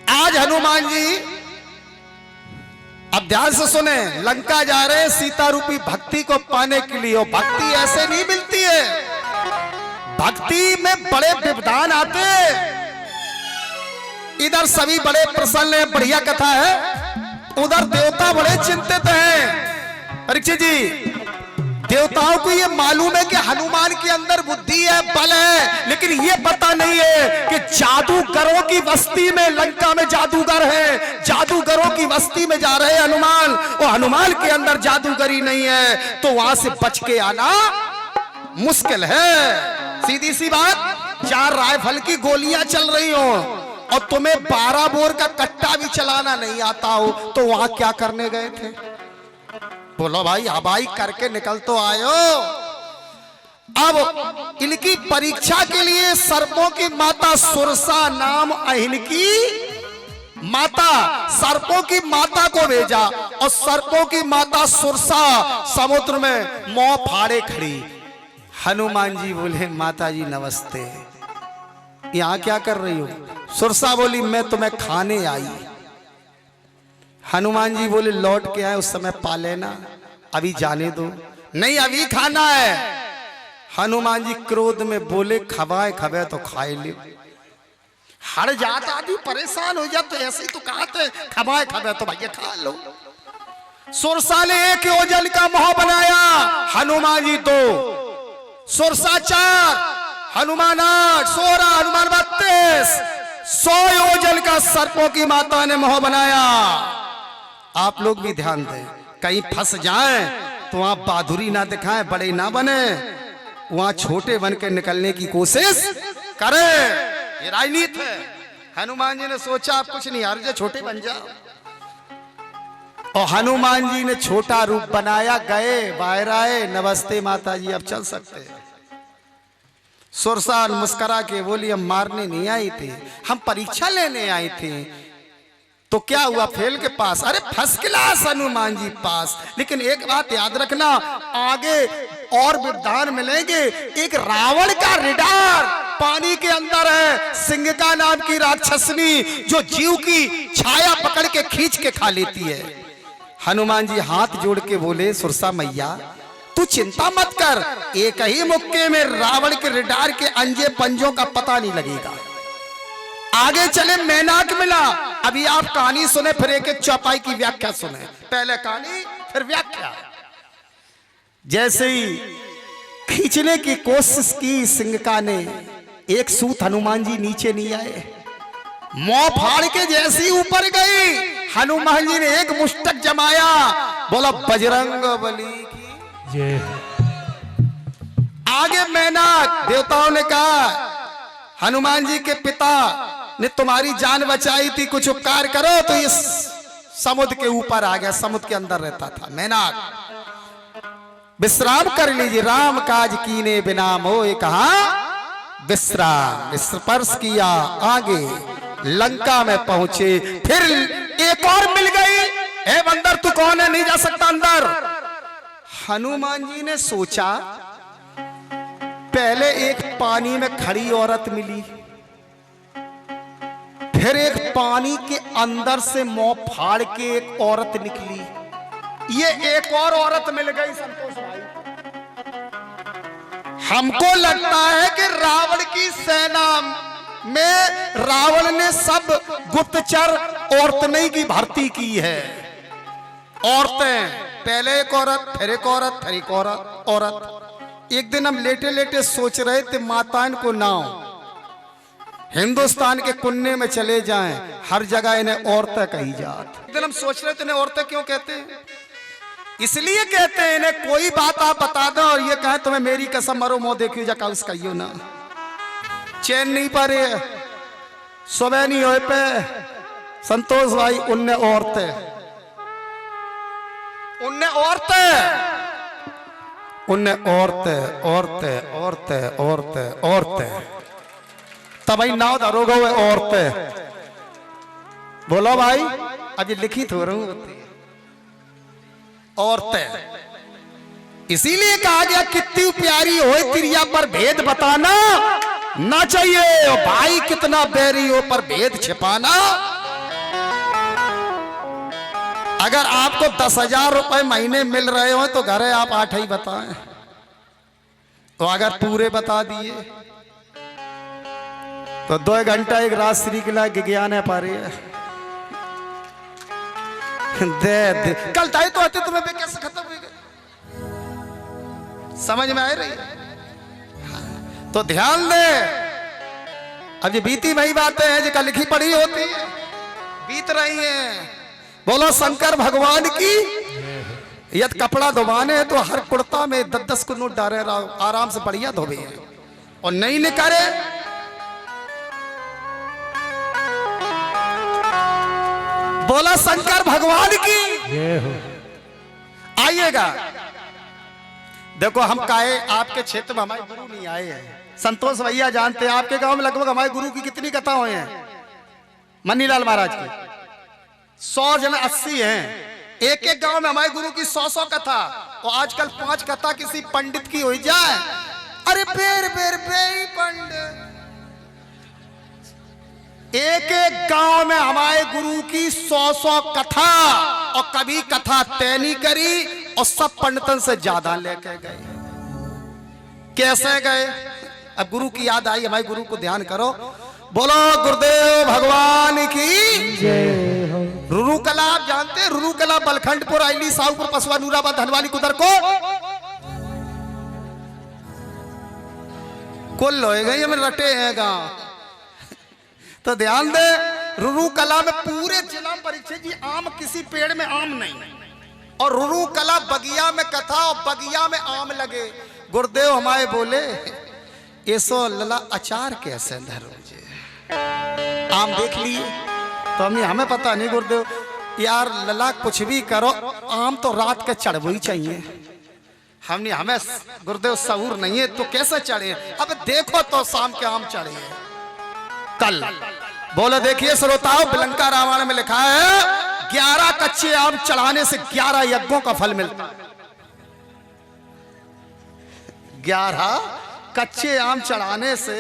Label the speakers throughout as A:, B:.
A: आज हनुमान जी अब ध्यान से सुने, लंका जा रहे हैं सीता रूपी भक्ति को पाने के लिए। और भक्ति ऐसे नहीं मिलती है, भक्ति में बड़े व्यवधान आते हैं। इधर सभी बड़े प्रसन्न हैं, बढ़िया कथा है। उधर देवता बड़े चिंतित हैं। परीक्षित जी, देवताओं को ये मालूम है कि हनुमान के अंदर बुद्धि है, बल है, लेकिन ये पता नहीं है कि जादूगरों की बस्ती में, लंका में जादूगर है, जादूगरों की बस्ती में जा रहे हैं हनुमान, और हनुमान के अंदर जादूगरी नहीं है, तो वहां से बच के आना मुश्किल है। सीधी सी बात, 4 राइफल की गोलियां चल रही हो और तुम्हें 12 बोर का कट्टा भी चलाना नहीं आता हो, तो वहां क्या करने गए थे? बोलो भाई, हवाई करके निकल तो आयो। अब इनकी परीक्षा के लिए सर्पों की माता सुरसा नाम इनकी माता, सर्पों की माता को भेजा, और सर्पों की माता सुरसा समुद्र में मुंह फाड़े खड़ी। हनुमान जी बोले, माता जी नमस्ते, यहां क्या कर रही हो? सुरसा बोली, मैं तुम्हें खाने आई। हनुमान जी बोले, लौट के आए उस समय पा लेना, अभी जाने दो। नहीं, अभी खाना है। हनुमान जी क्रोध में बोले, खबाए खबे तो खाए ले। हर जात आदमी परेशान हो जाते, ऐसे ही तो कहते, खबाए खबे तो भैया खा लो। सुरसा ने 1 योजन का मोह बनाया, हनुमान जी 2, सुरसा 4, हनुमान 8, 16, हनुमान 32, 100 योजन का सर्पों की माता ने मोह बनाया। आप लोग भी ध्यान दें, कहीं फंस जाएं तो वहां बहादुरी ना दिखाएं, बड़े ना बने, वहां छोटे बन के निकलने की कोशिश करें। ये राजनीति है। हनुमान जी ने सोचा, आप कुछ नहीं हार जाए, छोटे बन जाओ, और हनुमान जी ने छोटा रूप बनाया, गए बाहर आए, नमस्ते माता जी, अब चल सकते हैं। सुरसा मुस्करा के बोली, हम मारने नहीं आई थी, हम परीक्षा लेने आई थी। तो क्या हुआ? फेल के पास? अरे फर्स्ट क्लास हनुमान जी पास। लेकिन एक बात याद रखना, आगे और विद्वान मिलेंगे। एक रावण का रिडार पानी के अंदर है, सिंगिका नाम की राक्षसनी, जो जीव की छाया पकड़ के खींच के खा लेती है। हनुमान जी हाथ जोड़ के बोले, सुरसा मैया तू चिंता मत कर, एक ही मुक्के में रावण के रिडार के अंजे पंजों का पता नहीं लगेगा। आगे चले, मैनाक मिला। अभी आप कहानी सुने, फिर एक एक चौपाई की व्याख्या सुने। पहले कहानी, फिर व्याख्या। जैसे ही खींचने की कोशिश की सिंगिका ने, एक सूत हनुमान जी नीचे नहीं आए। मुंह फाड़ के जैसे ही ऊपर गई, हनुमान जी ने एक मुष्टक जमाया, बोला बजरंग बली की जय। आगे मैनाक, देवताओं ने कहा, हनुमान जी के पिता ने तुम्हारी जान बचाई थी, कुछ उपकार करो। तो ये समुद्र के ऊपर आ गया, समुद्र के अंदर रहता था मैनाक। विश्राम कर लीजिए, राम काज कीने बिना मोए कहा विश्राम। स्पर्श किया, आगे लंका में पहुंचे। फिर एक और मिल गई, हे बंदर तू कौन है, नहीं जा सकता अंदर। हनुमान जी ने सोचा, पहले एक पानी में खड़ी औरत मिली, फिर एक पानी के अंदर से मुंह फाड़ के एक औरत निकली, ये एक और औरत मिल गई। संतोष भाई, हमको लगता है कि रावण की सेना में रावण ने सब गुप्तचर औरतों की भर्ती की है। औरतें, पहले एक औरत, फिर एक औरत, फिर एक औरत। एक दिन हम लेटे लेटे सोच रहे थे, माताएं को नाव हिंदुस्तान के कोने में चले जाएं, हर जगह इन्हें औरतें कही जाती। एक दिन हम सोच रहे थे, इन्हें औरतें क्यों कहते हैं? इसलिए कहते हैं, इन्हें कोई बात आप बता दो और ये कहें तुम्हें मेरी कसम मरो मोह देखियो जा उस कहियो ना, चैन नहीं पारे, सुबह नहीं हो पे। संतोष भाई, उनने औरतें, उनने औरतें, उनने औरतें औरतें औरतें औरतें औरतें, तब भाई नाव धरोगे हुए औरतें। बोलो भाई, अभी लिखित हो रही होती है औरतें। इसीलिए कहा गया, कितनी प्यारी हो क्रिया पर भेद बताना ना चाहिए, भाई कितना बैरी हो पर भेद छिपाना अगर आपको 10,000 रुपए महीने मिल रहे हो तो घरे आप 8 ही बताएं। तो अगर पूरे बता दिए तो 2 घंटा एक रात श्री के लिए ज्ञान है पा रही है। दे कल ताई तो आते तुम्हें कैसे खत्म हो गए, समझ में आ रही है? तो ध्यान दे, अब ये बीती वही बातें हैं जो कल लिखी पड़ी होती है, बीत रही हैं। बोलो शंकर भगवान की। यदि कपड़ा धोवाने तो हर कुर्ता में 10-10 को नोट डाले रहो, आराम से बढ़िया धोबे हैं। और नहीं निकाले बोला शंकर भगवान की। आइएगा, देखो हम काहे आपके क्षेत्र में हमारे गुरु नहीं आए हैं। संतोष भैया जानते हैं आपके गांव में लगभग हमारे गुरु की कितनी कथा हुए हैं? मन्नीलाल महाराज की 100 जन 80 हैं। एक एक गांव में हमारे गुरु की 100 कथा। और आजकल 5 कथा किसी पंडित की हो जाए, अरे बेर बेर बेई पंडित। एक एक गांव में हमारे गुरु की 100 कथा, और कभी कथा तय नहीं करी और सब पंडितन से ज्यादा लेके गए। कैसे गए? अब गुरु की याद आई, हमारे गुरु को ध्यान करो। बोलो गुरुदेव भगवान की जय हो। रुरु कला आप जानते हैं? रुरु कला बलखंडपुर, आइली, साहूपुर, पसवा, नूराबाद, धनवाली, कुदर को कुल हो गई हमें रटे हैं गांव। तो ध्यान दे, रुरु कला में पूरे जिला परीक्षा जी आम किसी पेड़ में आम नहीं, और रुरु कला बगिया में कथा और बगिया में आम लगे। गुरुदेव हमारे बोले ऐसो लला अचार कैसे धरो जे आम देख लिए। तो हमें पता नहीं गुरुदेव, यार लला कुछ भी करो आम तो रात के चढ़ो ही चाहिए। हमने हमें गुरुदेव सहूर नहीं है तो कैसे चढ़े? अब देखो तो शाम के आम चढ़े कल। बोलो देखिए श्रोताओं, बिलंका रामायण में लिखा है 11 कच्चे आम चढ़ाने से 11 यज्ञों का फल मिलता है। 11 कच्चे आम चढ़ाने से,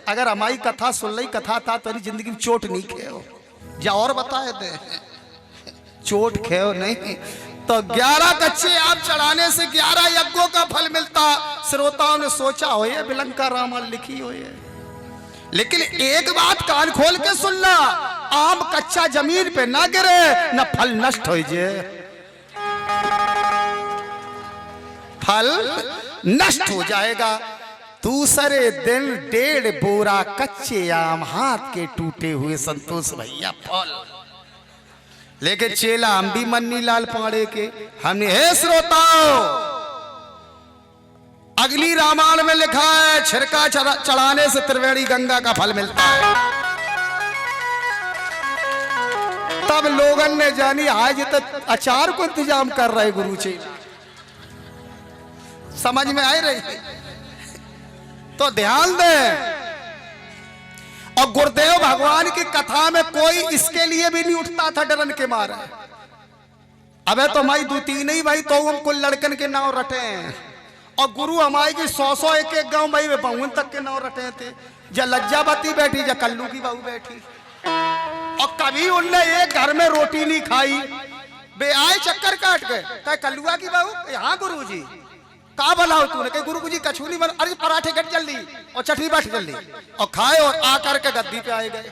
A: अगर हमारी कथा सुन ली कथा था तो जिंदगी में चोट नहीं खेओ, या और बताए थे चोट खेओ नहीं। तो 11 कच्चे आम चढ़ाने से 11 यज्ञों का फल मिलता। श्रोताओं ने सोचा हो ये बिलंका रामायण लिखी हो ये, लेकिन एक बात कान खोल के सुनना, आम कच्चा जमीन पे ना गिरे न फल नष्ट हो जाए, फल नष्ट हो जाएगा। दूसरे दिन 1.5 बोरा कच्चे आम हाथ के टूटे हुए संतोष भैया फल लेके चेला हम भी मन्नीलाल पाड़े के। हमने हे श्रोताओ, अगली रामायण में लिखा है छिड़का चढ़ाने से त्रिवेणी गंगा का फल मिलता है। तब लोगन ने जानी आज तो अचार को इंतजाम कर रहे गुरु जी, समझ में आ रही। तो ध्यान दे, और गुरुदेव भगवान की कथा में कोई इसके लिए भी नहीं उठता था डरन के मारे। अबे तो हमारी 2-3 ही भाई तो हम कुल लड़कन के नाव रटे हैं, और गुरु हमारी की 100 एक गांव भाई में बहुन तक के नाव रटे थे। जा लज्जावती बैठी, जा कल्लू की बहू बैठी, और कभी उनने एक घर में रोटी नहीं खाई। बे आए चक्कर काट गए, कहे कल्लुआ की बहू, हाँ गुरु जी का बनाओ तूने? कहे गुरु जी कछू नहीं बना। अरे पराठे कट जल्दी और चटनी बैठ जल्दी, और खाए और आकर के गद्दी पे आए गए।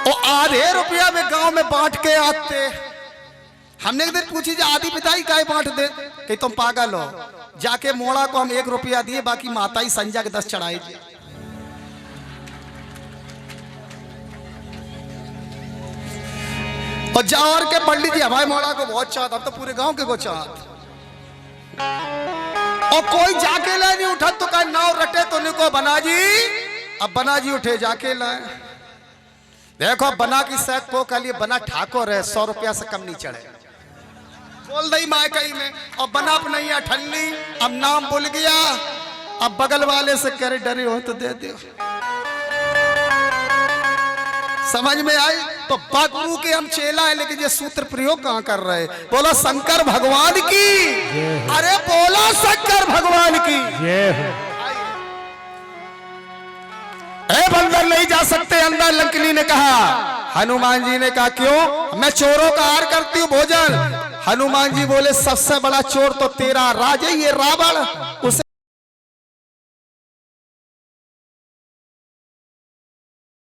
A: और आधे रुपया में गांव में बांट के आते। हमने एक दिन पूछी, आधी पिताई काहे बांट दे? कि तुम पागल हो, जाके मोड़ा को हम 1 रुपया दिए, बाकी माता ही संजा के 10 चढ़ाई। और जाओ के पंडित जी हमारे मोड़ा को बहुत चाहत, अब तो पूरे गांव के को चाहत। और कोई जाके लाए नहीं उठा तो कहा नाव रटे तो निको बना जी। अब बना जी उठे जाके लाए। देखो बना की सैक को कह लिए बना ठाकुर है, 100 रुपया से कम नहीं चढ़े। बोल दई माए कहीं में, और बना अब नहीं है ठल्ली, अब नाम भूल गया। अब बगल वाले से कह रहे डरे हो तो दे दो, समझ में आई। तो गुरु के हम चेला है, लेकिन ये सूत्र प्रयोग कहां कर रहे? बोलो शंकर भगवान की, अरे बोलो शंकर भगवान की। बंदर नहीं जा सकते अंदर, लंकनी ने कहा। हनुमान जी ने कहा क्यों? मैं चोरों का आहार करती हूँ भोजन। हनुमान जी बोले सबसे बड़ा चोर तो तेरा राजा ही है रावण।